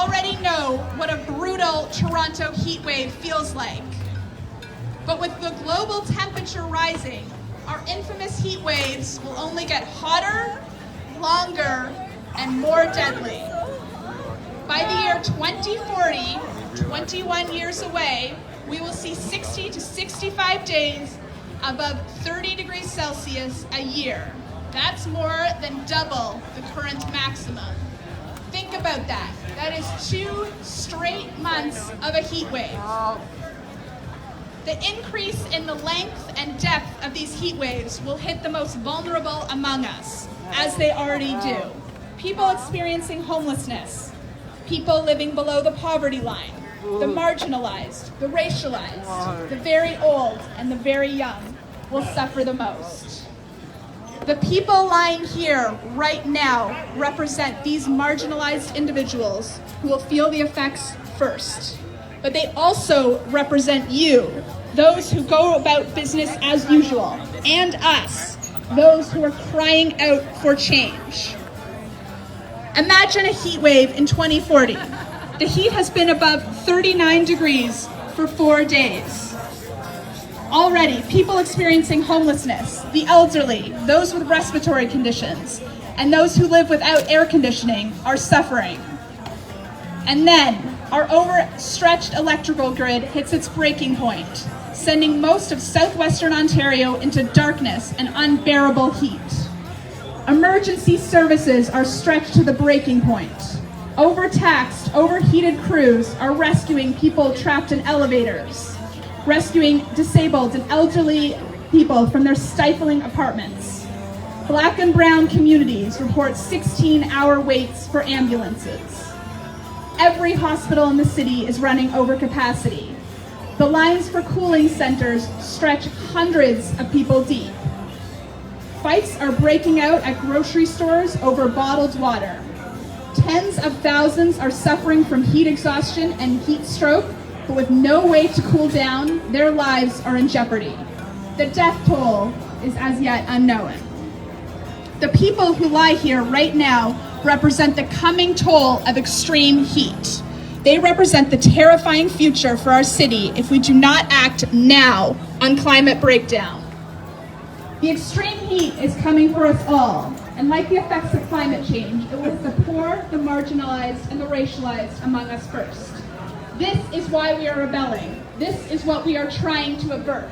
already know what a brutal Toronto heat wave feels like. But with the global temperature rising, our infamous heat waves will only get hotter, longer, and more deadly. By the year 2040, 21 years away, we will see 60 to 65 days above 30 degrees Celsius a year. That's more than double the current maximum. Think about that. That is 2 straight months of a heat wave. The increase in the length and depth of these heat waves will hit the most vulnerable among us, as they already do. People experiencing homelessness, people living below the poverty line, the marginalized, the racialized, the very old, and the very young will suffer the most. The people lying here right now represent these marginalized individuals who will feel the effects first. But they also represent you, those who go about business as usual, and us, those who are crying out for change. Imagine a heat wave in 2040. The heat has been above 39 degrees for 4 days. Already, people experiencing homelessness, the elderly, those with respiratory conditions, and those who live without air conditioning are suffering. And then, our overstretched electrical grid hits its breaking point, sending most of southwestern Ontario into darkness and unbearable heat. Emergency services are stretched to the breaking point. Overtaxed, overheated crews are rescuing people trapped in elevators, rescuing disabled and elderly people from their stifling apartments. Black and brown communities report 16-hour waits for ambulances. Every hospital in the city is running over capacity. The lines for cooling centers stretch hundreds of people deep. Fights are breaking out at grocery stores over bottled water. Tens of thousands are suffering from heat exhaustion and heat stroke, but with no way to cool down, their lives are in jeopardy. The death toll is as yet unknown. The people who lie here right now represent the coming toll of extreme heat. They represent the terrifying future for our city if we do not act now on climate breakdown. The extreme heat is coming for us all, and like the effects of climate change, it will hit the poor, the marginalized, and the racialized among us first. This is why we are rebelling. This is what we are trying to avert.